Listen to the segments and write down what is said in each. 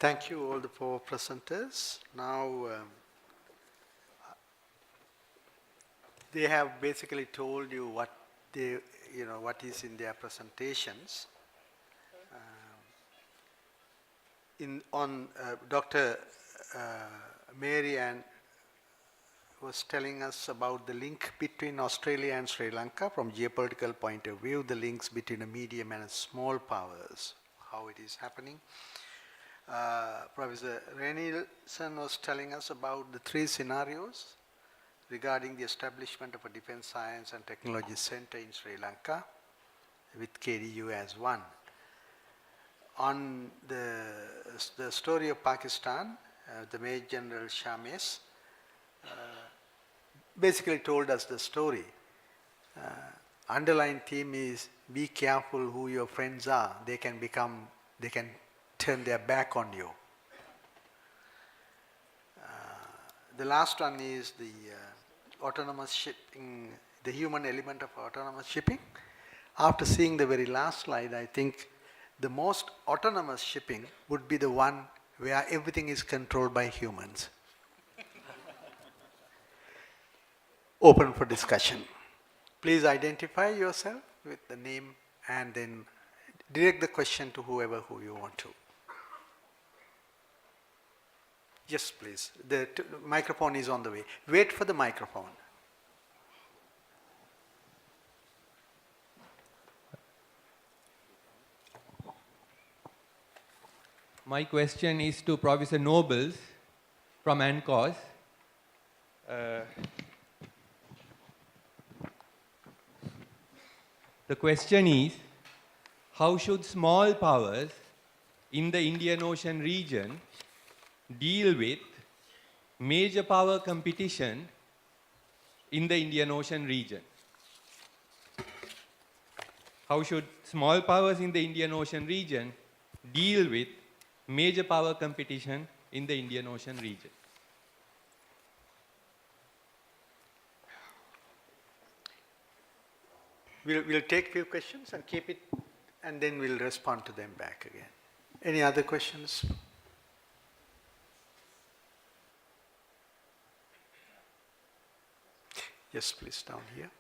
Thank you all the four presenters. Now they have basically told you what they, what is in their presentations. Dr. Mary Ann was telling us about the link between Australia and Sri Lanka from geopolitical point of view, the links between a medium and a small powers, how it is happening. Professor Renilson was telling us about the three scenarios regarding the establishment of a defense science and technology center in Sri Lanka with KDU as one. On the story of Pakistan, the Major General Shamis basically told us the story. Underlying theme is be careful who your friends are. They can turn their back on you. The last one is the autonomous shipping, the human element of autonomous shipping. After seeing the very last slide, I think the most autonomous shipping would be the one where everything is controlled by humans. Open for discussion. Please identify yourself with the name and then direct the question to who you want to. Yes, please. The microphone is on the way. Wait for the microphone. My question is to Professor Nobles from ANCOS. The question is, how should small powers in the Indian Ocean region deal with major power competition in the Indian Ocean region? How should small powers in the Indian Ocean region deal with major power competition in the Indian Ocean region? We'll take few questions and keep it, and then we'll respond to them back again. Any other questions? Yes, please, down here.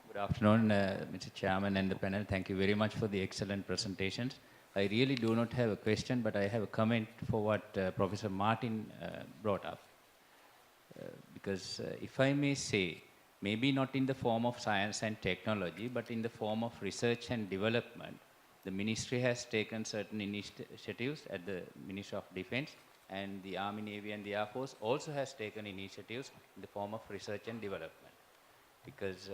Good afternoon, Mr. Chairman and the panel. Thank you very much for the excellent presentations. I really do not have a question, but I have a comment for what Professor Martin brought up. Because if I may say, maybe not in the form of science and technology, but in the form of research and development, the ministry has taken certain initiatives at the Ministry of Defense, and the Army, Navy and the Air Force also has taken initiatives in the form of research and development. Because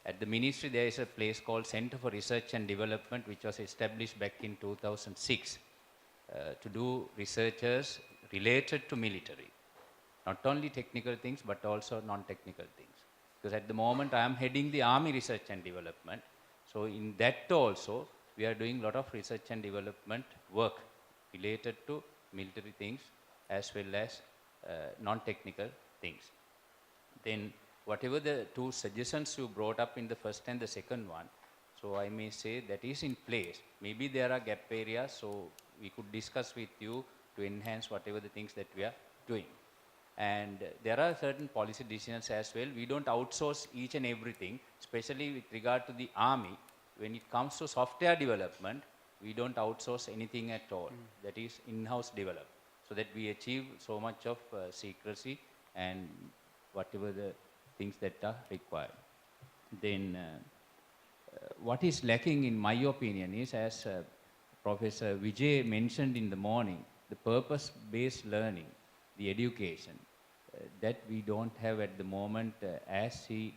at the ministry there is a place called Center for Research and Development, which was established back in 2006 to do researches related to military. Not only technical things, but also non-technical things. Because at the moment I am heading the Army Research and Development. So in that also, we are doing a lot of research and development work related to military things as well as non-technical things. Then whatever the two suggestions you brought up in the first and the second one, so I may say that is in place. Maybe there are gap areas, so we could discuss with you to enhance whatever the things that we are doing. And there are certain policy decisions as well. We don't outsource each and everything, especially with regard to the Army. When it comes to software development, we don't outsource anything at all. That is in-house developed, so that we achieve so much of secrecy and whatever the things that are required. Then what is lacking in my opinion is, as Professor Vijay mentioned in the morning, the purpose-based learning, the education, that we don't have at the moment as he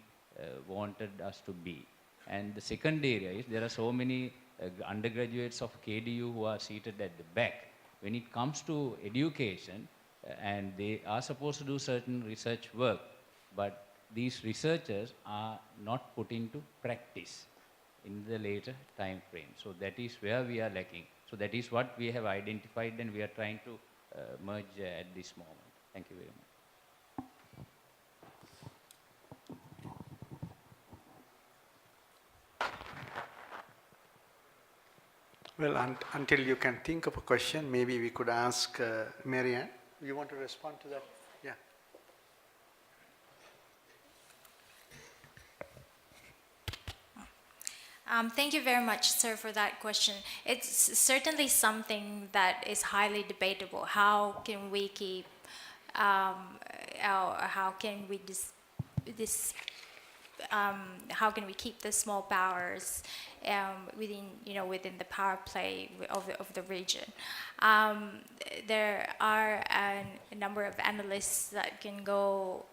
wanted us to be. And the second area is there are so many undergraduates of KDU who are seated at the back. When it comes to education, and they are supposed to do certain research work, but these researchers are not put into practice in the later time frame. So that is where we are lacking. So that is what we have identified and we are trying to merge at this moment. Thank you very much. Well, until you can think of a question, maybe we could ask Marianne. You want to respond to that? Yeah. Thank you very much, sir, for that question. It's certainly something that is highly debatable. How can we keep, how can we how can we keep the small powers within, within the power play of the region? There are a number of analysts that can go,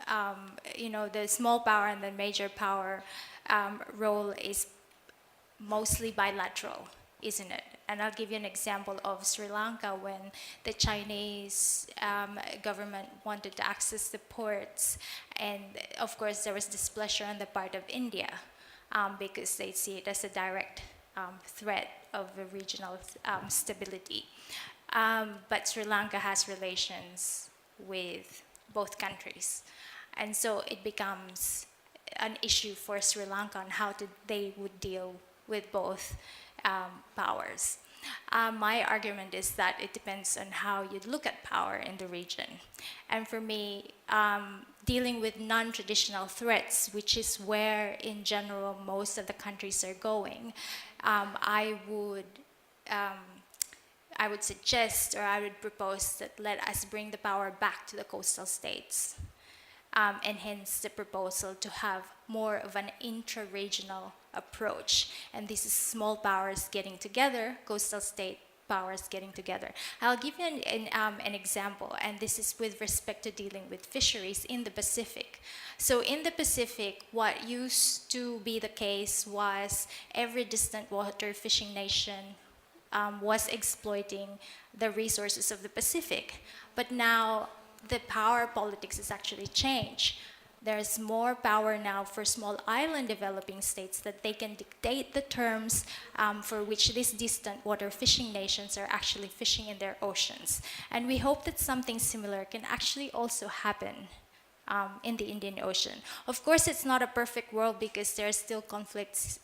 the small power and the major power role is mostly bilateral, isn't it? And I'll give you an example of Sri Lanka when the Chinese government wanted to access the ports, and of course there was displeasure on the part of India because they see it as a direct threat of the regional stability. But Sri Lanka has relations with both countries, and so it becomes an issue for Sri Lanka on how they would deal with both powers. My argument is that it depends on how you look at power in the region. And for me, dealing with non-traditional threats, which is where in general most of the countries are going, I would suggest, or I would propose, that let us bring the power back to the coastal states. And hence the proposal to have more of an intra-regional approach. And this is small powers getting together, coastal state powers getting together. I'll give you an example, and this is with respect to dealing with fisheries in the Pacific. So in the Pacific, what used to be the case was every distant water fishing nation was exploiting the resources of the Pacific. But now the power politics has actually changed. There's more power now for small island developing states that they can dictate the terms for which these distant water fishing nations are actually fishing in their oceans. And we hope that something similar can actually also happen in the Indian Ocean. Of course, it's not a perfect world because there are still conflicts,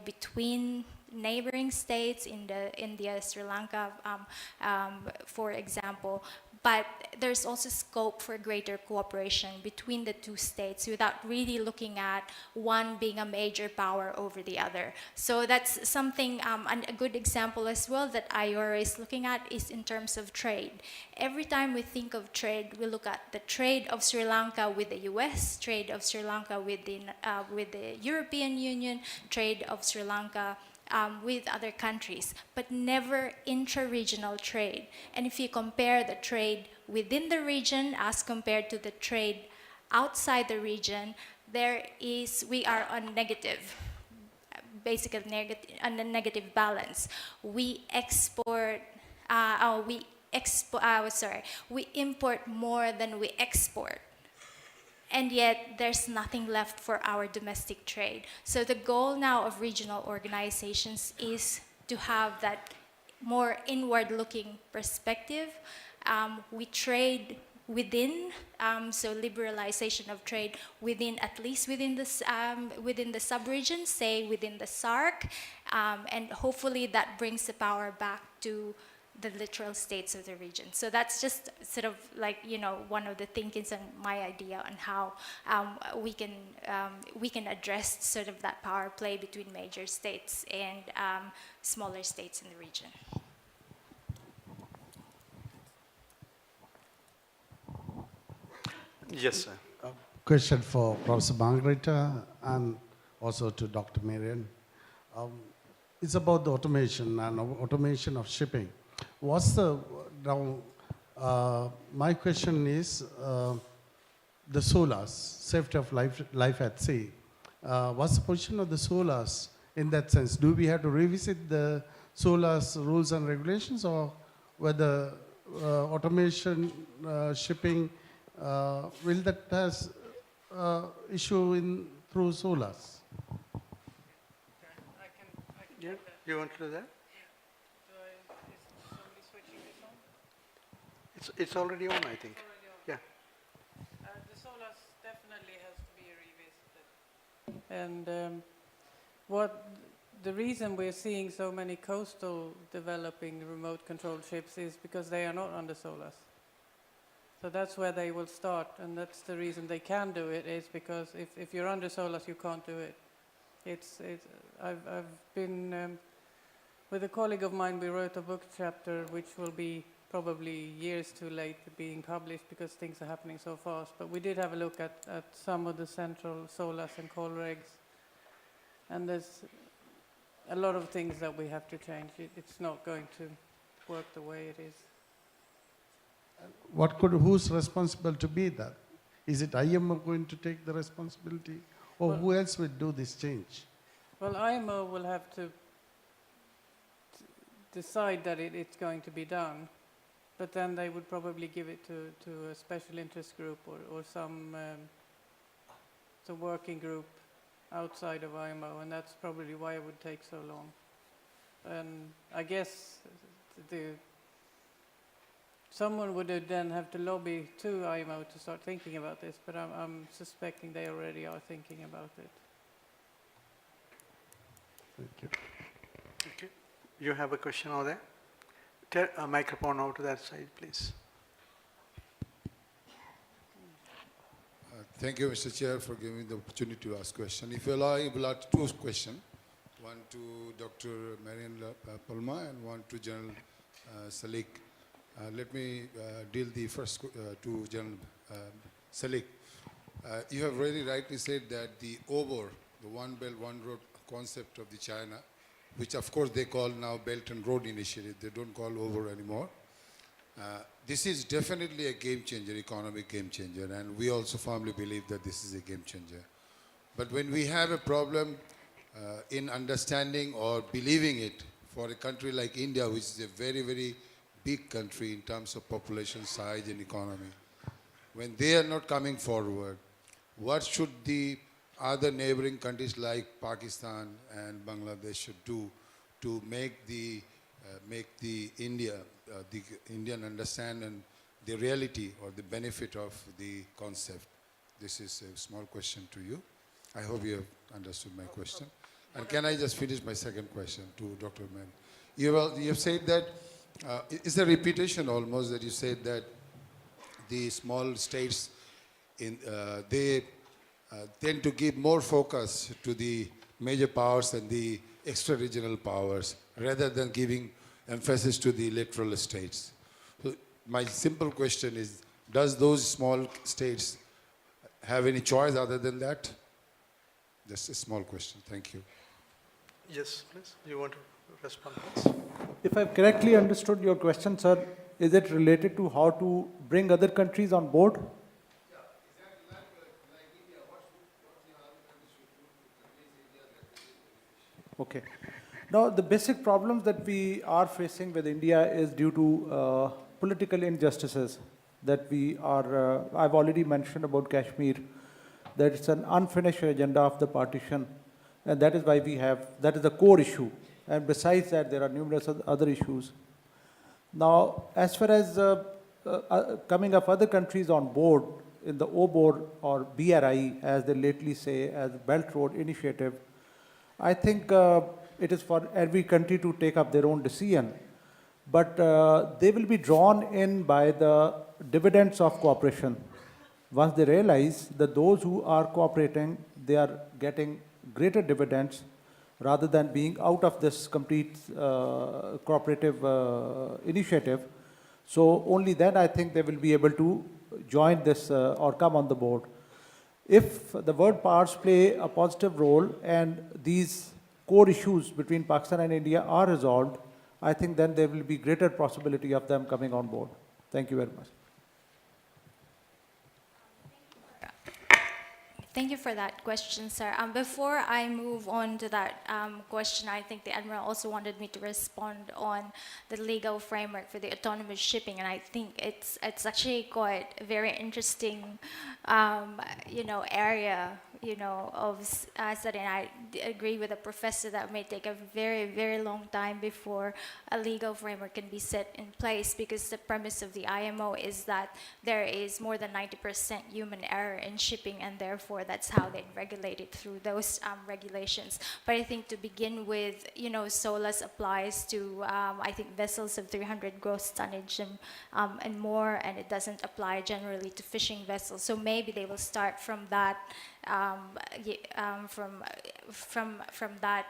between neighboring states, India, Sri Lanka, for example. But there's also scope for greater cooperation between the two states without really looking at one being a major power over the other. So that's something, a good example as well that IORA is looking at is in terms of trade. Every time we think of trade, we look at the trade of Sri Lanka with the US, trade of Sri Lanka with the European Union, trade of Sri Lanka with other countries, but never intra-regional trade. And if you compare the trade within the region as compared to the trade outside the region, we are on negative, basically on a negative balance. We import more than we export. And yet there's nothing left for our domestic trade. So the goal now of regional organizations is to have that more inward-looking perspective. We trade within, so liberalization of trade within, at least within the sub-region, say within the SAARC, and hopefully that brings the power back to the literal states of the region. So that's just sort of like, one of the thinkings and my idea on how we can address sort of that power play between major states and smaller states in the region. Yes, sir. Question for Professor Margarita and also to Dr. Marian. It's about the automation and automation of shipping. My question is the SOLAS, safety of life at sea. What's the position of the SOLAS in that sense? Do we have to revisit the SOLAS rules and regulations, or whether automation shipping will that has issue through SOLAS? Yeah, you want to do that? It's already on, I think. Yeah. The SOLAS definitely has to be revisited. And what the reason we're seeing so many coastal developing remote controlled ships is because they are not under SOLAS. So that's where they will start, and that's the reason they can do it, is because if you're under SOLAS, you can't do it. I've been, with a colleague of mine, we wrote a book chapter which will be probably years too late being published because things are happening so fast. But we did have a look at some of the central SOLAS and call regs, and there's a lot of things that we have to change. It's not going to work the way it is. Who's responsible to be that? Is it IMO going to take the responsibility? Or Well- who else will do this change? Well, IMO will have to decide that it's going to be done, but then they would probably give it to a special interest group or some working group outside of IMO, and that's probably why it would take so long. And I guess someone would then have to lobby to IMO to start thinking about this, but I'm suspecting they already are thinking about it. Thank you. Okay. You have a question over there? Turn a microphone over to that side, please. Thank you, Mr. Chair, for giving me the opportunity to ask question. If you allow, I will ask two questions. One to Dr. Marian Palma and one to General Salik. Let me deal the first to General Salik. You have very rightly said that the OBOR, the One Belt, One Road concept of the China, which of course they call now Belt and Road Initiative, they don't call OBOR anymore. This is definitely a game changer, economic game changer, and we also firmly believe that this is a game changer. But when we have a problem in understanding or believing it for a country like India, which is a very, very big country in terms of population size and economy, when they are not coming forward, what should the other neighboring countries like Pakistan and Bangladesh should do to make the Indian understand and the reality or the benefit of the concept? This is a small question to you. I hope you have understood my question. And can I just finish my second question to Dr. Mann? You have said that, it's a repetition almost, that you said that the small states, they tend to give more focus to the major powers and the extra-regional powers rather than giving emphasis to the electoral states. So my simple question is, does those small states have any choice other than that? Just a small question. Thank you. Yes, please. You want to respond, please? If I've correctly understood your question, sir, is it related to how to bring other countries on board? Okay. Now, the basic problems that we are facing with India is due to political injustices that we are, I've already mentioned about Kashmir, that it's an unfinished agenda of the partition, and that is why we have, that is the core issue. And besides that, there are numerous other issues. Now, as far as coming of other countries on board in the OBOR or BRI, as they lately say, as Belt Road Initiative, I think it is for every country to take up their own decision. But they will be drawn in by the dividends of cooperation. Once they realize that those who are cooperating, they are getting greater dividends rather than being out of this complete cooperative initiative. So only then I think they will be able to join this or come on the board. If the world powers play a positive role and these core issues between Pakistan and India are resolved, I think then there will be greater possibility of them coming on board. Thank you very much. Thank you for that question, sir. Before I move on to that question, I think the Admiral also wanted me to respond on the legal framework for the autonomous shipping, and I think it's actually quite a very interesting, area studying. I agree with the professor that may take a very, very long time before a legal framework can be set in place, because the premise of the IMO is that there is more than 90% human error in shipping, and therefore that's how they regulate it through those regulations. But I think to begin with, SOLAS applies to, I think, vessels of 300 gross tonnage and more, and it doesn't apply generally to fishing vessels. So maybe they will start from that, from that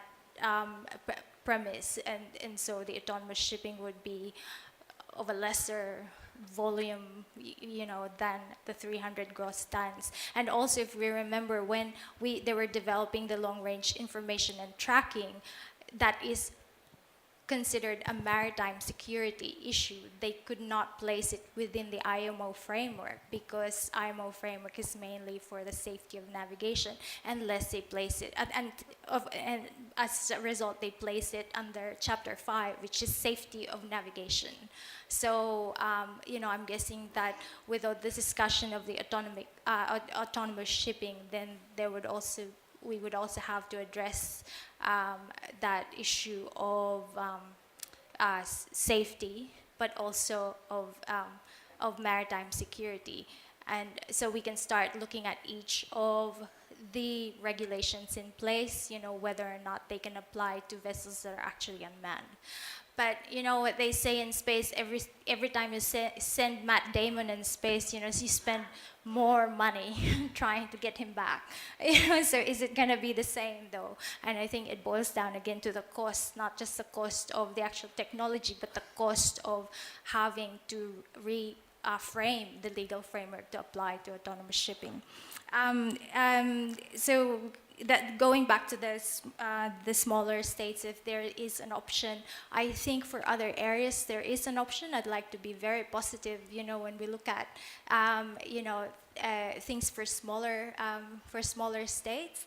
premise, and so the autonomous shipping would be of a lesser volume, than the 300 gross tons. And also, if we remember, when they were developing the long-range information and tracking, that is considered a maritime security issue. They could not place it within the IMO framework, because IMO framework is mainly for the safety of navigation, unless they place it, and as a result, they place it under Chapter 5, which is safety of navigation. So, I'm guessing that without the discussion of the autonomous shipping, then we would also have to address that issue of safety, but also of maritime security. And so we can start looking at each of the regulations in place, whether or not they can apply to vessels that are actually unmanned. But what they say in space, every time you send Matt Damon in space, you spend more money trying to get him back. So is it going to be the same, though? And I think it boils down again to the cost, not just the cost of the actual technology, but the cost of having to frame the legal framework to apply to autonomous shipping. So that going back to the smaller states, if there is an option, I think for other areas there is an option. I'd like to be very positive. When we look at things for smaller states.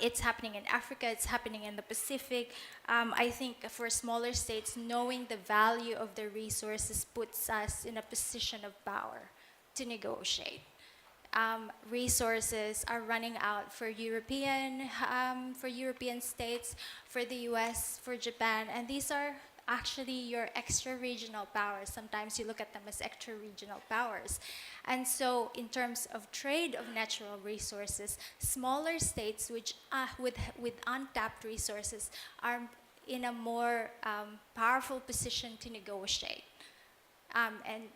It's happening in Africa, it's happening in the Pacific. I think for smaller states, knowing the value of the resources puts us in a position of power to negotiate. Resources are running out for European states, for the US, for Japan, and these are actually your extra-regional powers. Sometimes you look at them as extra-regional powers. And so in terms of trade of natural resources, smaller states with untapped resources are in a more powerful position to negotiate. And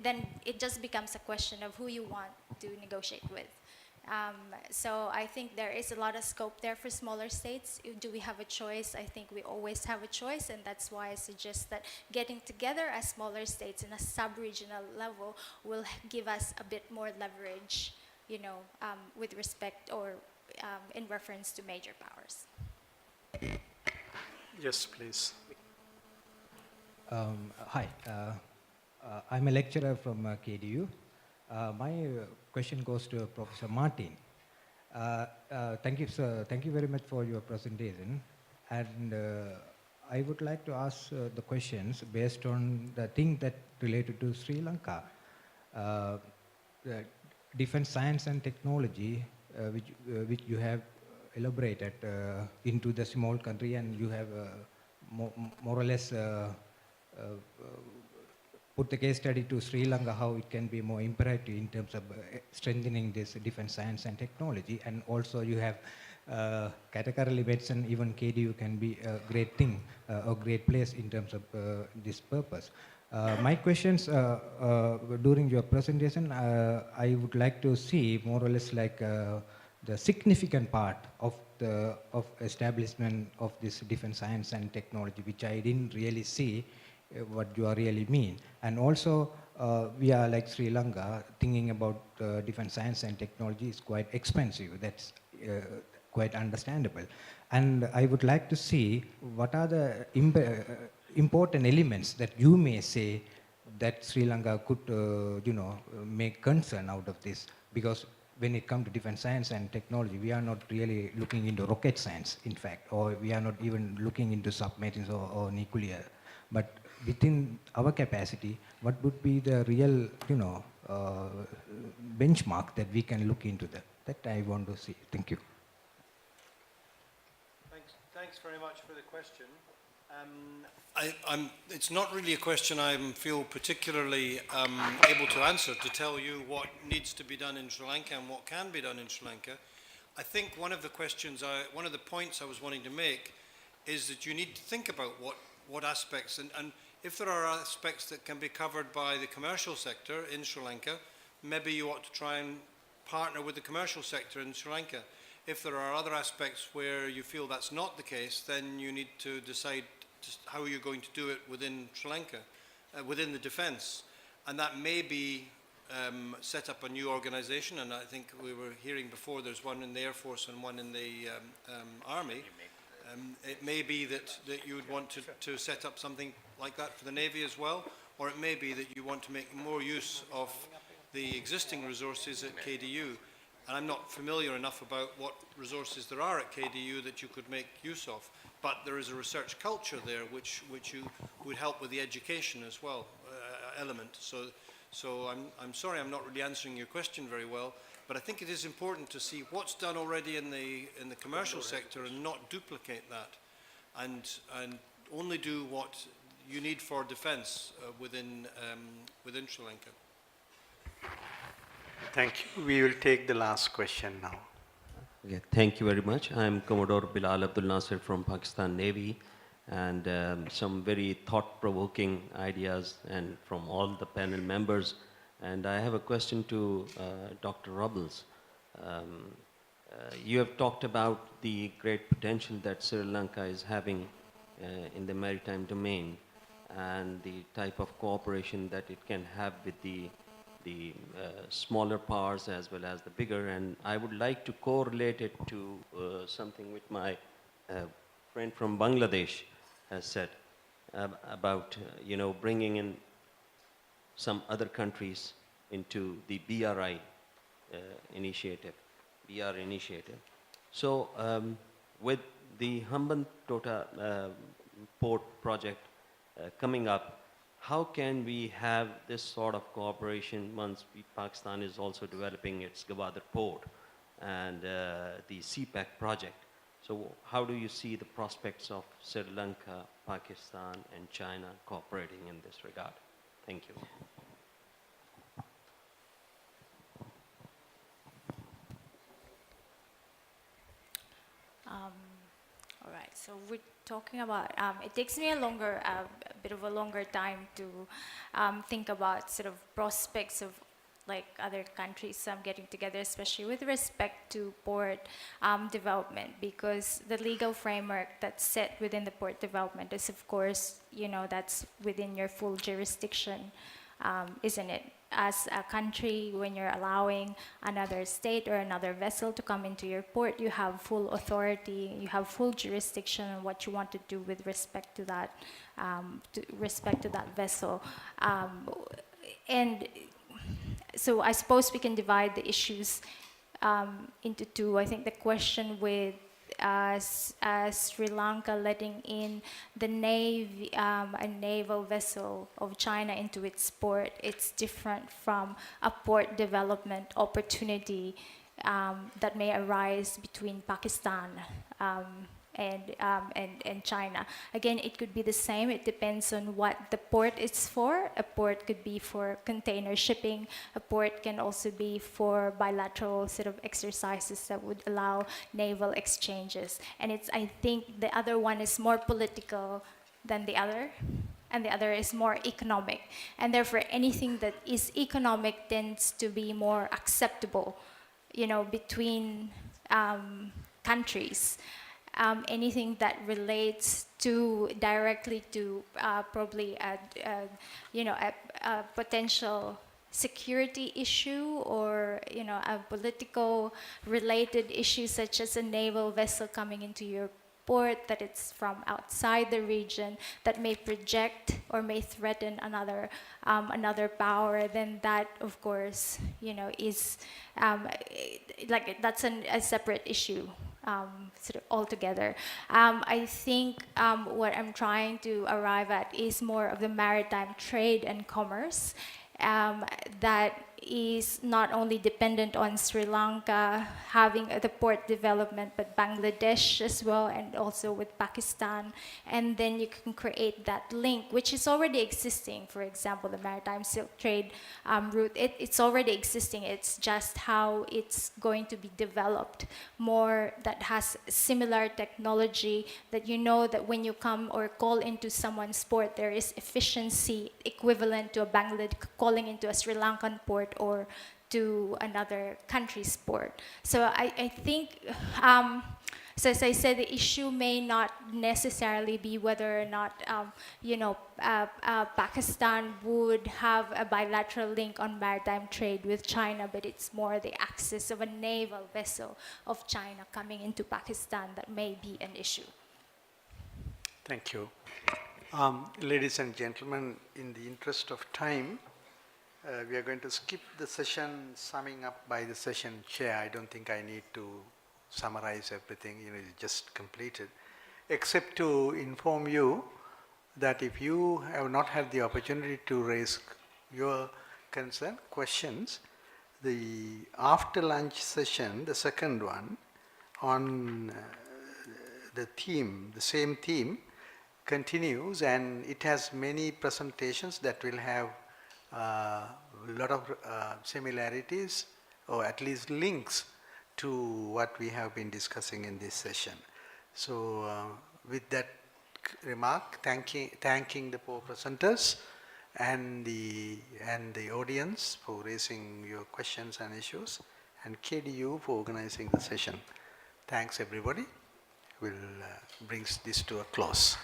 then it just becomes a question of who you want to negotiate with. So I think there is a lot of scope there for smaller states. Do we have a choice? I think we always have a choice, and that's why I suggest that getting together as smaller states in a sub-regional level will give us a bit more leverage, with respect or in reference to major powers. Yes, please. Hi, I'm a lecturer from KDU. My question goes to Professor Martin. Thank you, sir. Thank you very much for your presentation. And I would like to ask the questions based on the thing that related to Sri Lanka. The defense science and technology, which you have elaborated into the small country, and you have more or less put the case study to Sri Lanka, how it can be more imperative in terms of strengthening this defense science and technology. And also you have categorically mentioned even KDU can be a great thing, a great place in terms of this purpose. My questions during your presentation, I would like to see more or less like the significant part of establishment of this defense science and technology, which I didn't really see what you are really mean. And also we are like Sri Lanka, thinking about defense science and technology is quite expensive. That's quite understandable. And I would like to see what are the important elements that you may say that Sri Lanka could make concern out of this, because when it comes to defense science and technology, we are not really looking into rocket science, in fact, or we are not even looking into submarines or nuclear. But within our capacity, what would be the real, benchmark that we can look into that. That I want to see. Thank you. Thanks very much for the question. It's not really a question I feel particularly able to answer, to tell you what needs to be done in Sri Lanka and what can be done in Sri Lanka. I think one of the points I was wanting to make is that you need to think about what aspects, and if there are aspects that can be covered by the commercial sector in Sri Lanka, maybe you ought to try and partner with the commercial sector in Sri Lanka. If there are other aspects where you feel that's not the case, then you need to decide just how you're going to do it within Sri Lanka, within the defence. And that may be set up a new organisation, and I think we were hearing before there's one in the Air Force and one in the Army. It may be that you would want to set up something like that for the Navy as well, or it may be that you want to make more use of the existing resources at KDU. And I'm not familiar enough about what resources there are at KDU that you could make use of. But there is a research culture there which you would help with the education as well, element. So I'm sorry I'm not really answering your question very well, but I think it is important to see what's done already in the commercial sector and not duplicate that, and only do what you need for defence within Sri Lanka. Thank you. We will take the last question now. Okay, thank you very much. I'm Commodore Bilal Abdul Nasir from Pakistan Navy, and some very thought-provoking ideas and from all the panel members. And I have a question to Dr. Rubbles. You have talked about the great potential that Sri Lanka is having in the maritime domain and the type of cooperation that it can have with the smaller powers as well as the bigger, and I would like to correlate it to something which my friend from Bangladesh has said about bringing in some other countries into the BRI initiative, BR initiative. So with the Hambantota port project coming up, how can we have this sort of cooperation once Pakistan is also developing its Gwadar port and the CPEC project? So how do you see the prospects of Sri Lanka, Pakistan and China cooperating in this regard? Thank you. All right, so we're talking about, it takes me a bit of a longer time to think about sort of prospects of like other countries getting together, especially with respect to port development, because the legal framework that's set within the port development is, of course, that's within your full jurisdiction, isn't it? As a country, when you're allowing another state or another vessel to come into your port, you have full authority, you have full jurisdiction on what you want to do with respect to that, vessel. And so I suppose we can divide the issues into two. I think the question with Sri Lanka letting in the Navy, a naval vessel of China into its port, it's different from a port development opportunity that may arise between Pakistan and China. Again, it could be the same. It depends on what the port is for. A port could be for container shipping. A port can also be for bilateral sort of exercises that would allow naval exchanges. And I think the other one is more political than the other, and the other is more economic. And therefore, anything that is economic tends to be more acceptable, between countries. Anything that relates directly to probably a potential security issue or a political related issue, such as a naval vessel coming into your port that it's from outside the region that may project or may threaten another power, then that, of course, is that's a separate issue. Sort of altogether. I think what I'm trying to arrive at is more of the maritime trade and commerce that is not only dependent on Sri Lanka having the port development, but Bangladesh as well, and also with Pakistan. And then you can create that link, which is already existing. For example, the maritime silk trade route, it's already existing. It's just how it's going to be developed more, that has similar technology, that you know that when you come or call into someone's port, there is efficiency equivalent to a Bangladesh calling into a Sri Lankan port or to another country's port. So I think, so as I said, the issue may not necessarily be whether or not, Pakistan would have a bilateral link on maritime trade with China, but it's more the access of a naval vessel of China coming into Pakistan that may be an issue. Thank you. Ladies and gentlemen, in the interest of time, we are going to skip the session summing up by the session chair. I don't think I need to summarize everything, it's just completed, except to inform you that if you have not had the opportunity to raise your concern, questions, the after lunch session, the second one, on the theme, the same theme, continues, and it has many presentations that will have a lot of similarities, or at least links to what we have been discussing in this session. So with that remark, thanking the four presenters and the audience for raising your questions and issues, and KDU for organizing the session. Thanks everybody. We'll bring this to a close.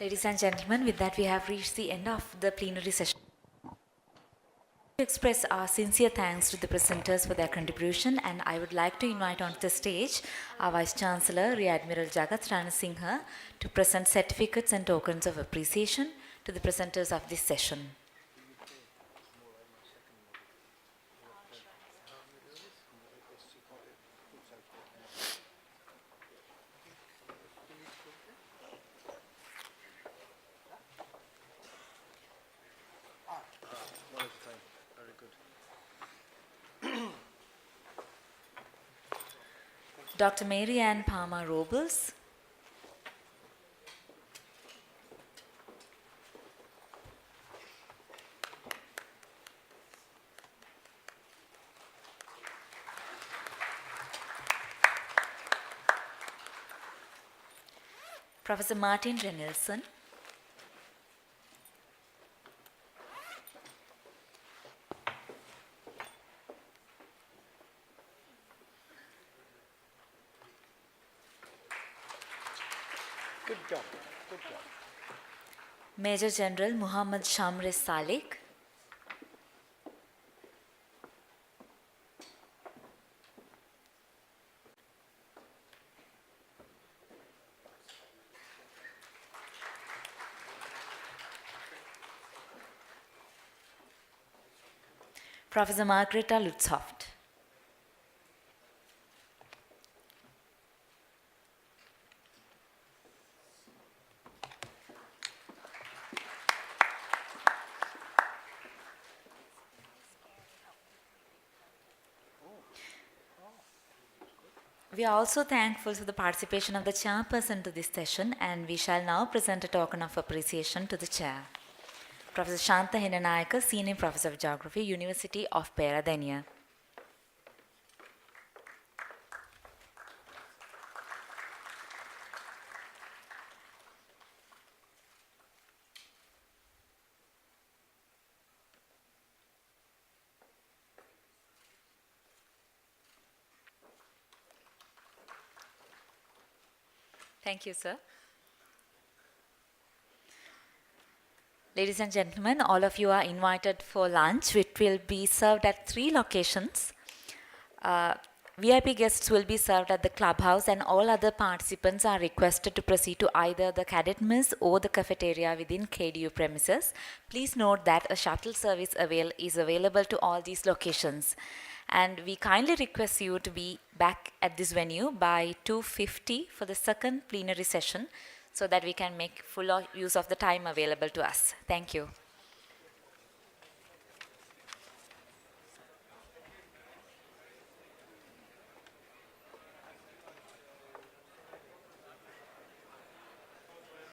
Ladies and gentlemen, with that we have reached the end of the plenary session. To express our sincere thanks to the presenters for their contribution, and I would like to invite onto the stage our Vice Chancellor, Rear Admiral Jagat Rana Singha, to present certificates and tokens of appreciation to the presenters of this session. Dr. Mary Ann Palmer Robles. Professor Martin Renelson. Good job, good job. Major General Muhammad Shamres Salik. Professor Margareta Lutzhoft. We are also thankful for the participation of the chairperson to this session, and we shall now present a token of appreciation to the chair. Professor Shanta Hinanayaka, Senior Professor of Geography, University of Peradeniya. Thank you, sir. Ladies and gentlemen, all of you are invited for lunch, which will be served at 3 locations. VIP guests will be served at the clubhouse, and all other participants are requested to proceed to either the cadet mess or the cafeteria within KDU premises. Please note that a shuttle service is available to all these locations. And we kindly request you to be back at this venue by 2:50 for the second plenary session. so that we can make full use of the time available to us. Thank you.